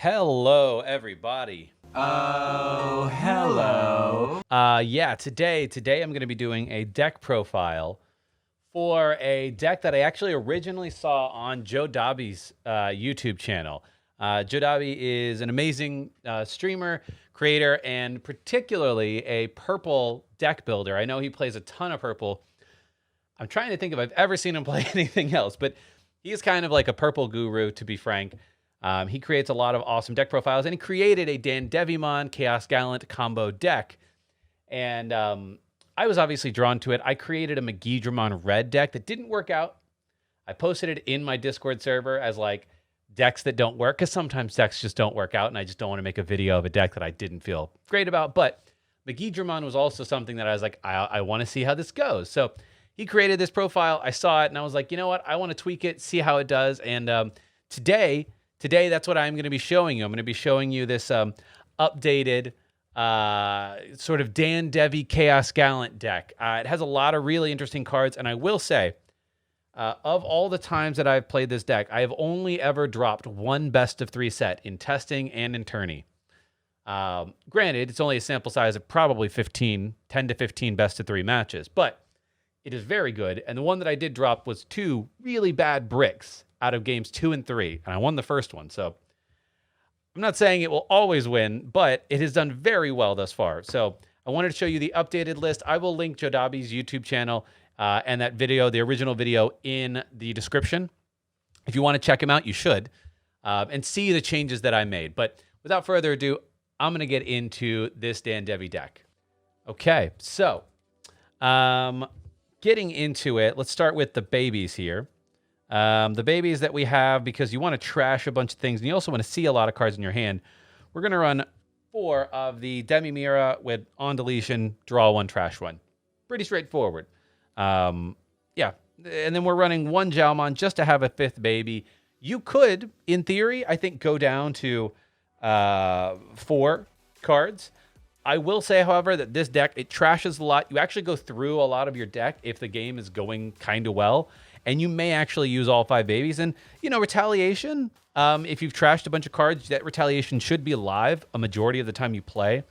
Hello, everybody. Oh, hello. Yeah, today I'm going to be doing a deck profile for a deck that I actually originally saw on Joe Dobby's YouTube channel. Joe Dobby is an amazing streamer, creator, and particularly a purple deck builder. I know he plays a ton of purple. I'm trying to think if I've ever seen him play anything else, but he's kind of like a purple guru, to be frank. He creates a lot of awesome deck profiles, and he created a DanDevimon ChaosGallantmon combo deck. And I was obviously drawn to it. I created a DemiDevimon red deck that didn't work out. I posted it in my Discord server as like decks that don't work, because sometimes decks just don't work out, and I just don't want to make a video of a deck that I didn't feel great about. But DemiDevimon was also something that I was like, I want to see how this goes. So he created this profile. I saw it, and I was like, you know what? I want to tweak it, see how it does. And today, that's what I'm going to be showing you. I'm going to be showing you this updated sort of DanDevi ChaosGallant deck. It has a lot of really interesting cards, and I will say, of all the times that I've played this deck, I have only ever dropped one best of 3 set in testing and in tourney. Granted, it's only a sample size of probably 10 to 15 best of 3 matches, but it is very good. And the one that I did drop was 2 really bad bricks out of games 2 and 3, and I won the first one. So I'm not saying it will always win, but it has done very well thus far. So I wanted to show you the updated list. I will link Joe Dobby's YouTube channel and that video, the original video, in the description. If you want to check him out, you should, and see the changes that I made. But without further ado, I'm going to get into this DanDevi deck. Okay, so getting into it, let's start with the babies here. The babies that we have, because you want to trash a bunch of things, and you also want to see a lot of cards in your hand. We're going to run 4 of the Demi-Mira with on deletion, draw 1, trash 1. Pretty straightforward. Yeah, and then we're running 1 Jalmon just to have a 5th baby. You could, in theory, I think, go down to 4 cards. I will say, however, that this deck, it trashes a lot. You actually go through a lot of your deck if the game is going kind of well, and you may actually use all 5 babies. And, you know, retaliation, if you've trashed a bunch of cards, that retaliation should be alive a majority of the time you play.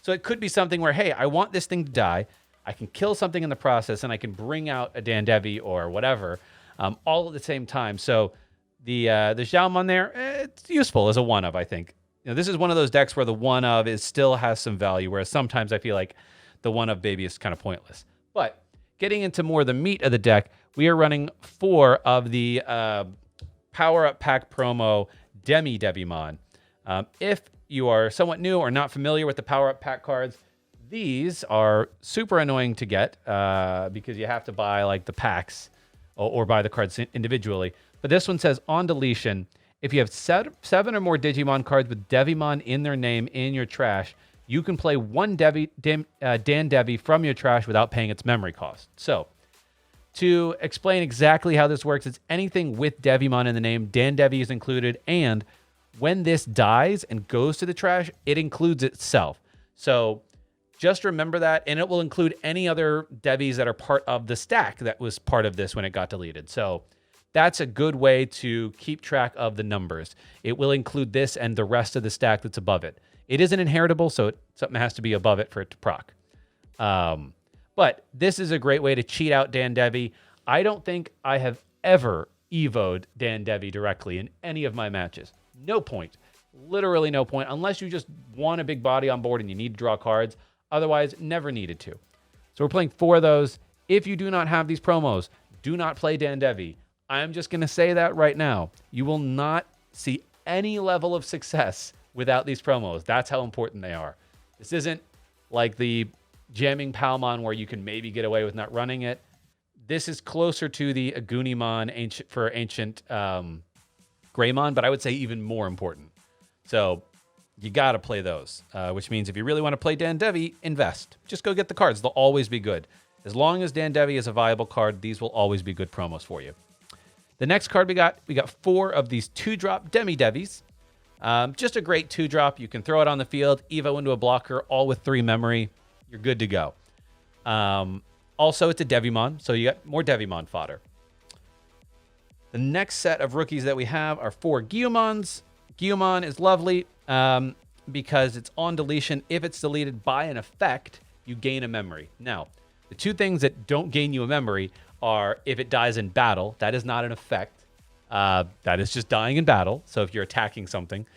So it could be something where, hey, I want this thing to die. I can kill something in the process, and I can bring out a DanDevi or whatever all at the same time. So the Xiaomon there, it's useful as a one-of, I think. You know, this is one of those decks where the one-of still has some value, whereas sometimes I feel like the one-of baby is kind of pointless. But getting into more of the meat of the deck, we are running 4 of the Power-Up Pack Promo DemiDevimon. If you are somewhat new or not familiar with the Power-Up Pack cards, these are super annoying to get because you have to buy like the packs or buy the cards individually. But this one says, on deletion, if you have 7 or more Digimon cards with Devimon in their name in your trash, you can play 1 DanDevi from your trash without paying its memory cost. So, to explain exactly how this works, it's anything with Devimon in the name, DanDevi is included, and when this dies and goes to the trash, it includes itself. So, just remember that, and it will include any other Devis that are part of the stack that was part of this when it got deleted. So that's a good way to keep track of the numbers. It will include this and the rest of the stack that's above it. It isn't inheritable, so something has to be above it for it to proc. But this is a great way to cheat out DanDevi. I don't think I have ever evoed DanDevi directly in any of my matches. No point. Literally no point, unless you just want a big body on board and you need to draw cards. Otherwise, never needed to. So we're playing 4 of those. If you do not have these promos, do not play DanDevi. I'm just going to say that right now. You will not see any level of success without these promos. That's how important they are. This isn't like the jamming Palmon where you can maybe get away with not running it. This is closer to the Agunimon ancient Greymon, but I would say even more important. So you got to play those, which means if you really want to play DanDevi, invest. Just go get the cards. They'll always be good. As long as DanDevi is a viable card, these will always be good promos for you. The next card we got 4 of these 2-drop DemiDevis. Just a great 2-drop. You can throw it on the field, Evo into a blocker, all with 3 memory. You're good to go. Also, it's a Devimon, so you got more Devimon fodder. The next set of rookies that we have are 4 Guillemons. Gyumon is lovely because it's on deletion. If it's deleted by an effect, you gain a memory. Now, the two things that don't gain you a memory are if it dies in battle. That is not an effect. That is just dying in battle. So if you're attacking something.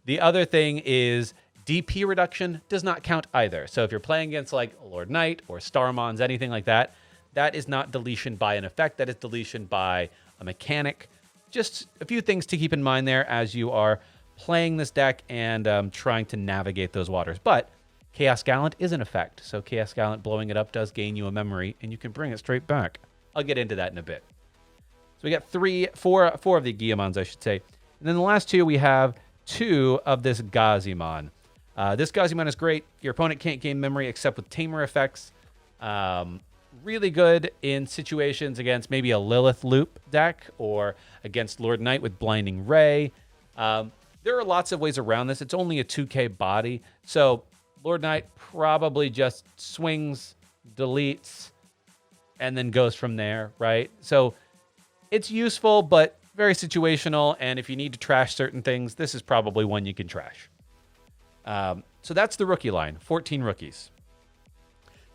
The other thing is DP reduction does not count either. So if you're playing against like Lord Knight or Starmons, anything like that, that is not deletion by an effect. That is deletion by a mechanic. Just a few things to keep in mind there as you are playing this deck and trying to navigate those waters. But Chaos Gallant is an effect. So Chaos Gallant blowing it up does gain you a memory, and you can bring it straight back. I'll get into that in a bit. So we got four of the Gyumons, I should say. And then the last two, we have 2 of this Gazimon. This Gazimon is great. Your opponent can't gain memory except with Tamer effects. Really good in situations against maybe a Lilith Loop deck or against Lord Knight with Blinding Ray. There are lots of ways around this. It's only a 2K body. So Lord Knight probably just swings, deletes, and then goes from there, right? So it's useful, but very situational. And if you need to trash certain things, this is probably one you can trash. So that's the rookie line, 14 rookies.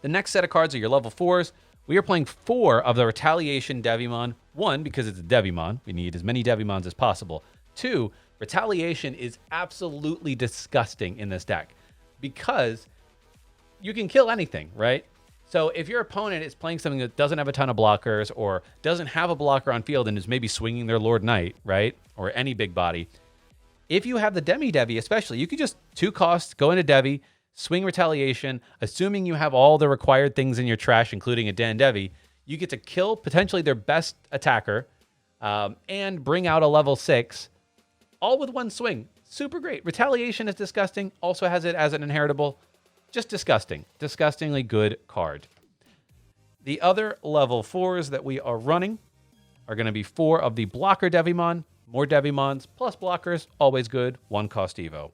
The next set of cards are your level 4s. We are playing 4 of the Retaliation Devimon. 1, because it's a Devimon. We need as many Devimons as possible. 2, Retaliation is absolutely disgusting in this deck because you can kill anything, right? So if your opponent is playing something that doesn't have a ton of blockers or doesn't have a blocker on field and is maybe swinging their Lord Knight, right? Or any big body. If you have the DemiDevi especially, you can just 2 costs, go into Devi, swing Retaliation, assuming you have all the required things in your trash, including a DanDevi, you get to kill potentially their best attacker and bring out a level 6, all with 1 swing. Super great. Retaliation is disgusting, also has it as an inheritable. Just disgusting. Disgustingly good card. The other level 4s that we are running are going to be 4 of the Blocker Devimon. More Devimons plus blockers, always good. 1 cost Evo.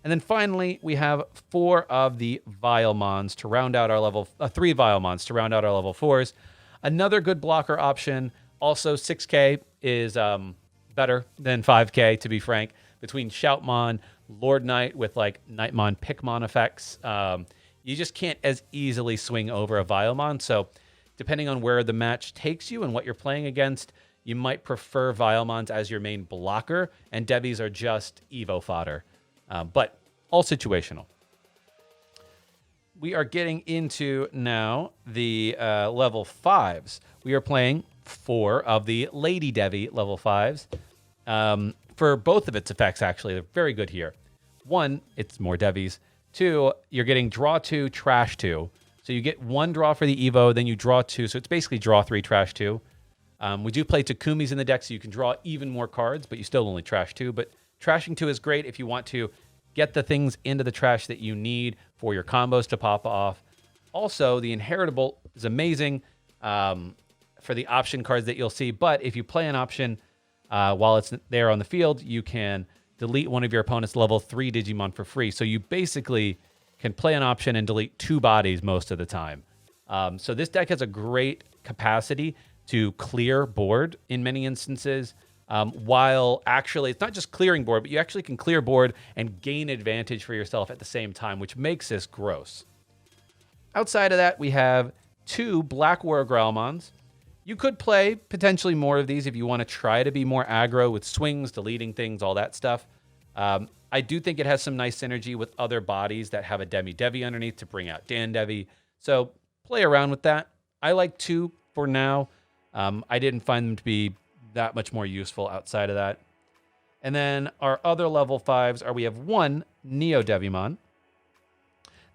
And then finally, we have 4 of the Vilemons to round out our level... 3 Vilemons to round out our level 4s. Another good blocker option. Also, 6K is better than 5K, to be frank. Between Shoutmon, Lord Knight with like Nightmon, Pickmon effects, you just can't as easily swing over a Vilemon. So depending on where the match takes you and what you're playing against, you might prefer Vilemons as your main blocker, and Devis are just Evo fodder. But all situational. We are getting into now the level 5s. We are playing 4 of the Lady Devi level 5s. For both of its effects, actually, they're very good here. 1, it's more Devis. 2, you're getting draw 2, trash 2. So you get 1 draw for the Evo, then you draw 2. So it's basically draw 3, trash 2. We do play Takumis in the deck, so you can draw even more cards, but you still only trash 2. But trashing 2 is great if you want to get the things into the trash that you need for your combos to pop off. Also, the inheritable is amazing for the option cards that you'll see. But if you play an option while it's there on the field, you can delete one of your opponent's level 3 Digimon for free. So you basically can play an option and delete 2 bodies most of the time. So this deck has a great capacity to clear board in many instances, while actually it's not just clearing board, but you actually can clear board and gain advantage for yourself at the same time, which makes this gross. Outside of that, we have 2 Black War Growlmons. You could play potentially more of these if you want to try to be more aggro with swings, deleting things, all that stuff. I do think it has some nice synergy with other bodies that have a DemiDevi underneath to bring out DanDevi. So play around with that. I like 2 for now. I didn't find them to be that much more useful outside of that. And then our other level 5s are, we have 1 NeoDevimon.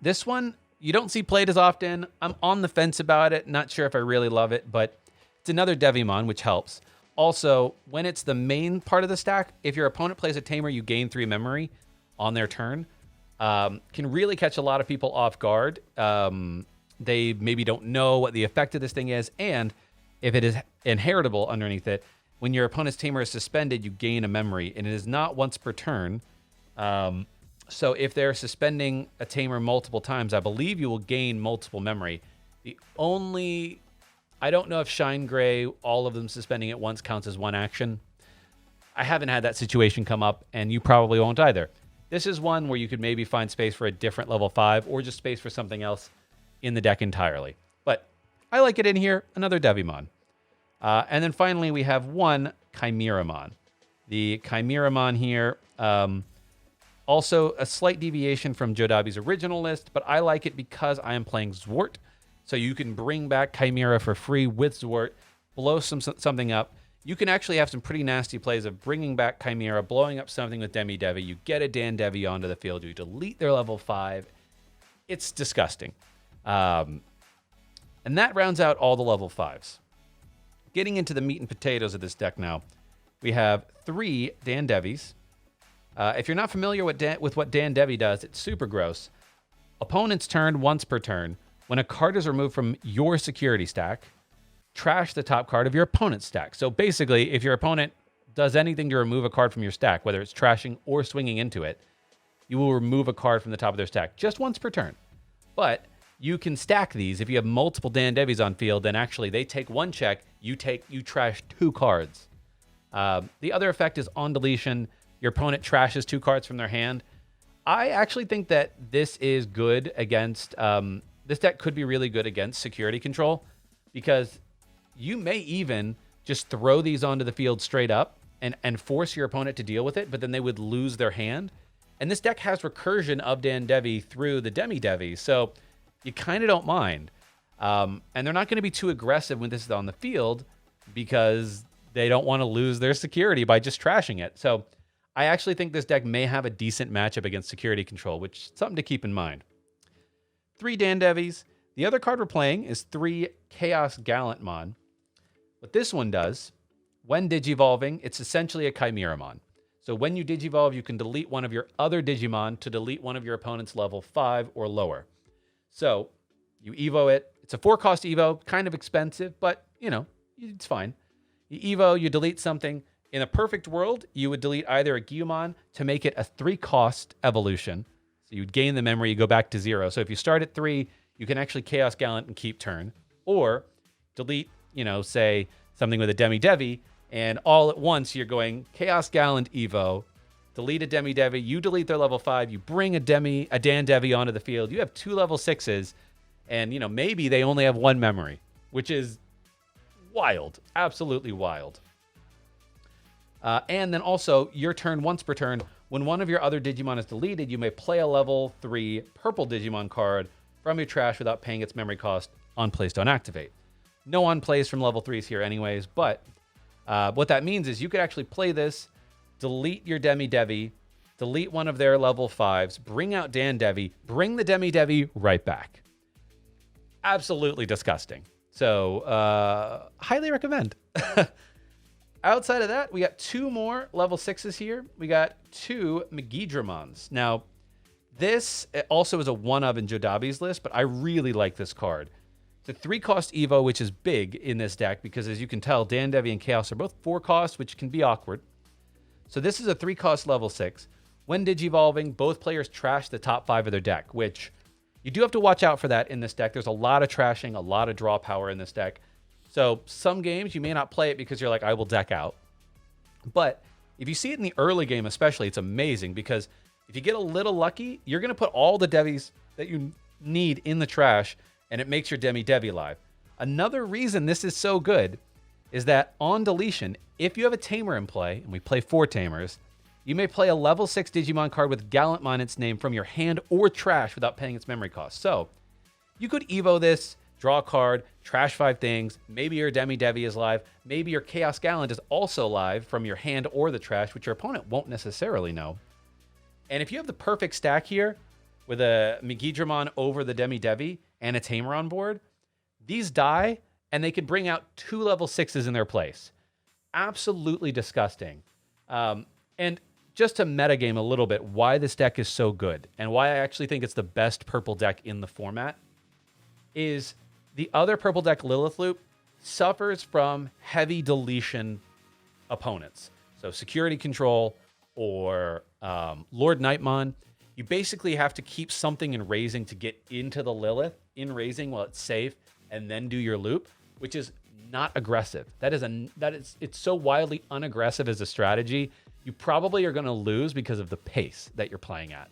This one, you don't see played as often. I'm on the fence about it. Not sure if I really love it, but it's another Devimon, which helps. Also, when it's the main part of the stack, if your opponent plays a Tamer, you gain 3 memory on their turn. Can really catch a lot of people off guard. They maybe don't know what the effect of this thing is, and if it is inheritable underneath it, when your opponent's Tamer is suspended, you gain a memory, and it is not once per turn. So if they're suspending a Tamer multiple times, I believe you will gain multiple memory. I don't know if Shine Gray, all of them suspending at once counts as 1 action. I haven't had that situation come up, and you probably won't either. This is one where you could maybe find space for a different level 5 or just space for something else in the deck entirely. But I like it in here, another Devimon. And then finally, we have one Chimeramon. The Chimeramon here, also a slight deviation from Jodabi's original list, but I like it because I am playing Zwart. So you can bring back Chimera for free with Zwart, blow something up. You can actually have some pretty nasty plays of bringing back Chimera, blowing up something with DemiDevi. You get a DanDevi onto the field. You delete their level 5. It's disgusting. And that rounds out all the level 5s. Getting into the meat and potatoes of this deck now, we have 3 DanDevis. If you're not familiar with what DanDevi does, it's super gross. Opponent's turn once per turn. When a card is removed from your security stack, trash the top card of your opponent's stack. So basically, if your opponent does anything to remove a card from your stack, whether it's trashing or swinging into it, you will remove a card from the top of their stack just once per turn. But you can stack these. If you have multiple DanDevis on field, then actually they take 1 check, you trash 2 cards. The other effect is on deletion. Your opponent trashes 2 cards from their hand. I actually think that this is good against, this deck could be really good against security control, because you may even just throw these onto the field straight up and force your opponent to deal with it, but then they would lose their hand. And this deck has recursion of DanDevi through the DemiDevi, so you kind of don't mind. And they're not going to be too aggressive when this is on the field because they don't want to lose their security by just trashing it. So I actually think this deck may have a decent matchup against security control, which is something to keep in mind. 3 DanDevis. The other card we're playing is 3 ChaosGallantmon. What this one does, when Digivolving, it's essentially a Chimeramon. So when you Digivolve, you can delete one of your other Digimon to delete one of your opponent's level 5 or lower. So you Evo it. It's a 4-cost Evo, kind of expensive, but, you know, it's fine. You Evo, you delete something. In a perfect world, you would delete either a Gyumon to make it a 3-cost evolution. So you'd gain the memory, you go back to 0. So if you start at 3, you can actually Chaos Gallant and keep turn. Or delete, you know, say something with a DemiDevi, and all at once you're going Chaos Gallant Evo, delete a DemiDevi, you delete their level 5, you bring a DanDevi onto the field, you have 2 level 6s, and, you know, maybe they only have 1 memory, which is wild, absolutely wild. And then also, your turn once per turn, when one of your other Digimon is deleted, you may play a level 3 purple Digimon card from your trash without paying its memory cost on place don't activate. No on plays from level 3s here anyways, but what that means is you could actually play this, delete your DemiDevi, delete one of their level 5s, bring out DanDevi, bring the DemiDevi right back. Absolutely disgusting. So, highly recommend. Outside of that, we got 2 more level 6s here. We got 2 Megidramons. Now, this also is a 1-of in Jodabi's list, but I really like this card. It's a 3-cost Evo, which is big in this deck because, as you can tell, DanDevi and Chaos are both 4-cost, which can be awkward. So this is a 3-cost level 6. When Digivolving, both players trash the top 5 of their deck, which you do have to watch out for that in this deck. There's a lot of trashing, a lot of draw power in this deck. So some games you may not play it because you're like, I will deck out. But if you see it in the early game especially, it's amazing because if you get a little lucky, you're going to put all the Devis that you need in the trash, and it makes your DemiDevi live. Another reason this is so good is that on deletion, if you have a Tamer in play, and we play 4 Tamers, you may play a level 6 Digimon card with Gallantmon in its name from your hand or trash without paying its memory cost. So you could Evo this, draw a card, trash 5 things, maybe your DemiDevi is live, maybe your Chaos Gallant is also live from your hand or the trash, which your opponent won't necessarily know. And if you have the perfect stack here, with a Megidramon over the DemiDevi and a Tamer on board, these die, and they can bring out 2 level 6s in their place. Absolutely disgusting. And just to metagame a little bit, why this deck is so good, and why I actually think it's the best purple deck in the format, is the other purple deck, Lilith Loop, suffers from heavy deletion opponents. So security control or Lord Nightmon. You basically have to keep something in raising to get into the Lilith in raising while it's safe, and then do your loop, which is not aggressive. It's so wildly unaggressive as a strategy. You probably are going to lose because of the pace that you're playing at.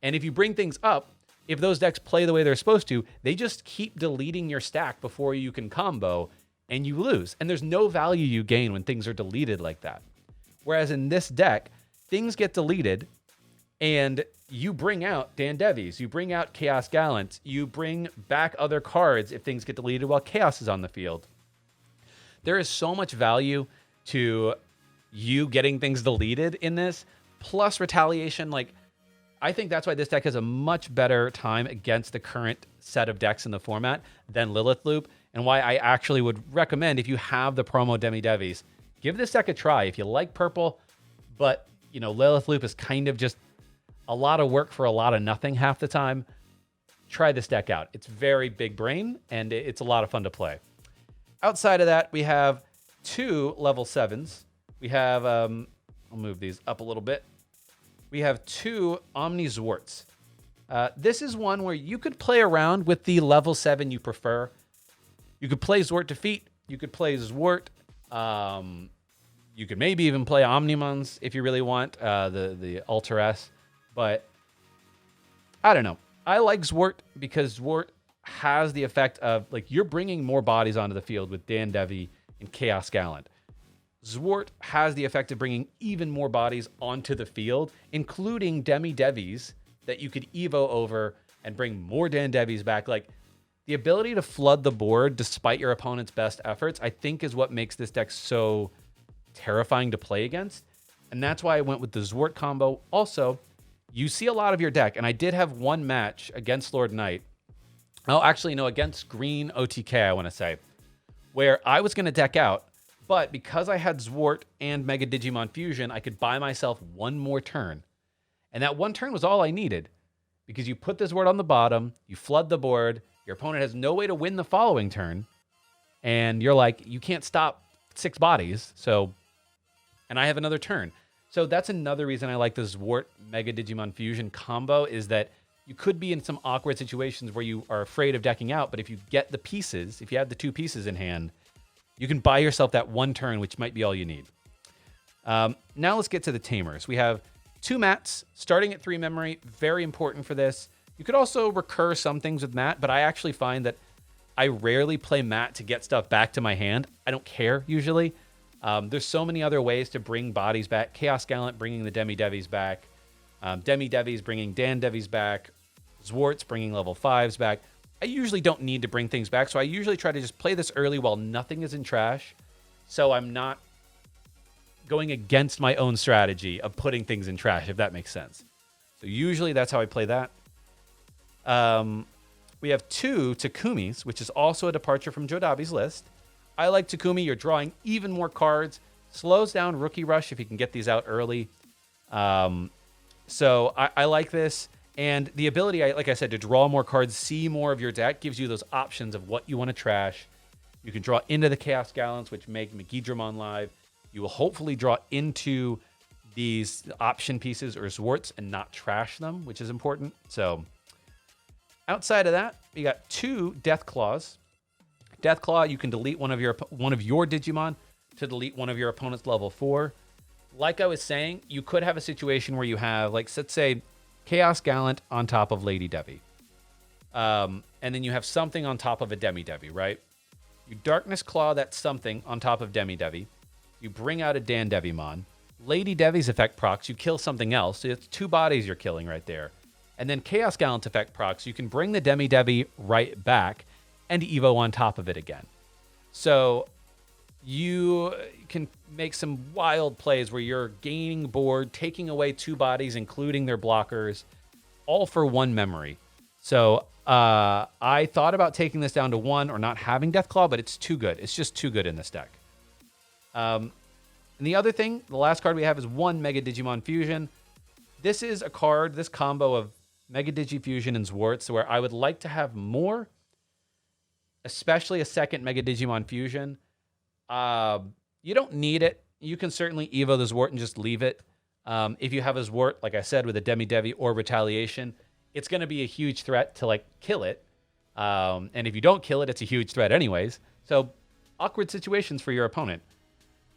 And if you bring things up, if those decks play the way they're supposed to, they just keep deleting your stack before you can combo, and you lose. And there's no value you gain when things are deleted like that. Whereas in this deck, things get deleted, and you bring out DanDevis, you bring out Chaos Gallant, you bring back other cards if things get deleted while Chaos is on the field. There is so much value to you getting things deleted in this, plus retaliation. Like, I think that's why this deck has a much better time against the current set of decks in the format than Lilith Loop, and why I actually would recommend, if you have the promo DemiDevis, give this deck a try. If you like purple, but you know, Lilith Loop is kind of just a lot of work for a lot of nothing half the time, try this deck out. It's very big brain, and it's a lot of fun to play. Outside of that, we have 2 level 7s. We have, I'll move these up a little bit. We have 2 Omni Zwarts. This is one where you could play around with the level 7 you prefer. You could play Zwart Defeat. You could play Zwart. You could maybe even play Omnimons if you really want, the Alter S. But I don't know. I like Zwart because Zwart has the effect of, like, you're bringing more bodies onto the field with DanDevi and Chaos Gallant. Zwart has the effect of bringing even more bodies onto the field, including DemiDevis that you could Evo over and bring more DanDevis back. Like, the ability to flood the board despite your opponent's best efforts, I think, is what makes this deck so terrifying to play against. And that's why I went with the Zwart combo. Also, you see a lot of your deck, and I did have one match against Lord Knight. Oh, actually, no, against Green OTK, I want to say, where I was going to deck out, but because I had Zwart and Mega Digimon Fusion, I could buy myself one more turn. And that one turn was all I needed, because you put the Zwart on the bottom, you flood the board, your opponent has no way to win the following turn, and you're like, you can't stop 6 bodies, so, and I have another turn. So that's another reason I like the Zwart Mega Digimon Fusion combo, is that you could be in some awkward situations where you are afraid of decking out, but if you get the pieces, if you have the 2 pieces in hand, you can buy yourself that one turn, which might be all you need. Now let's get to the Tamers. We have 2 mats, starting at 3 memory, very important for this. You could also recur some things with mat, but I actually find that I rarely play mat to get stuff back to my hand. I don't care, usually. There's so many other ways to bring bodies back. Chaos Gallant bringing the DemiDevis back. DemiDevis bringing DanDevis back. Zwart's bringing level 5s back. I usually don't need to bring things back, so I usually try to just play this early while nothing is in trash, so I'm not going against my own strategy of putting things in trash, if that makes sense. So usually that's how I play that. We have 2 Takumis, which is also a departure from Jodabi's list. I like Takumi. You're drawing even more cards. Slows down Rookie Rush if you can get these out early. So I like this. And the ability, like I said, to draw more cards, see more of your deck, gives you those options of what you want to trash. You can draw into the Chaos Gallants, which make Megidramon live. You will hopefully draw into these option pieces or Zwarts and not trash them, which is important. So outside of that, we got 2 Death Claws. Death Claw, you can delete one of your Digimon to delete one of your opponent's level 4. Like I was saying, you could have a situation where you have, like, let's say, Chaos Gallant on top of Lady Devi. And then you have something on top of a DemiDevi, right? You Darkness Claw that something on top of DemiDevi. You bring out a DanDevimon. Lady Devi's effect procs, you kill something else. So it's 2 bodies you're killing right there. And then Chaos Gallant effect procs, you can bring the DemiDevi right back and Evo on top of it again. So you can make some wild plays where you're gaining board, taking away 2 bodies, including their blockers, all for 1 memory. So I thought about taking this down to 1 or not having Deathclaw, but it's too good. It's just too good in this deck. And the other thing, the last card we have is 1 Mega Digimon Fusion. This is a card, this combo of Mega Digifusion and Zwarts, where I would like to have more, especially a second Mega Digimon Fusion. You don't need it. You can certainly Evo the Zwart and just leave it. If you have a Zwart, like I said, with a DemiDevi or Retaliation, it's going to be a huge threat to, like, kill it. And if you don't kill it, it's a huge threat anyways. So awkward situations for your opponent.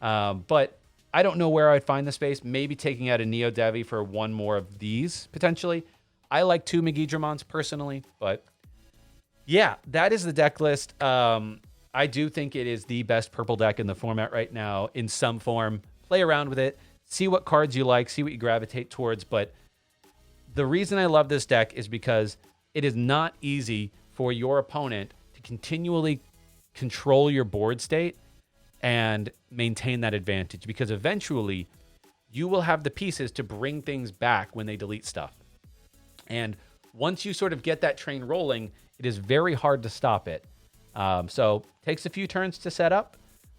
But I don't know where I'd find the space. Maybe taking out a Neo Devi for one more of these, potentially. I like 2 Megidramons personally, but yeah, that is the deck list. I do think it is the best purple deck in the format right now in some form. Play around with it. See what cards you like. See what you gravitate towards. But the reason I love this deck is because it is not easy for your opponent to continually control your board state and maintain that advantage, because eventually you will have the pieces to bring things back when they delete stuff. And once you sort of get that train rolling, it is very hard to stop it. So takes a few turns to set up,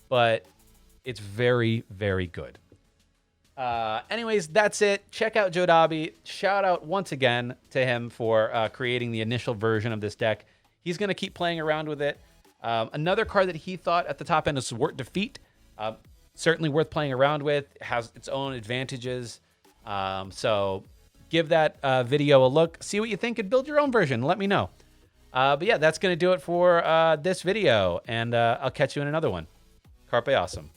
but it's very, very good. Anyways, that's it. Check out Jodabi. Shout out once again to him for creating the initial version of this deck. He's going to keep playing around with it. Another card that he thought at the top end is Swart Defeat. Certainly worth playing around with. It has its own advantages. So give that video a look. See what you think and build your own version. Let me know. But yeah, that's going to do it for this video. And I'll catch you in another one. Carpe awesome.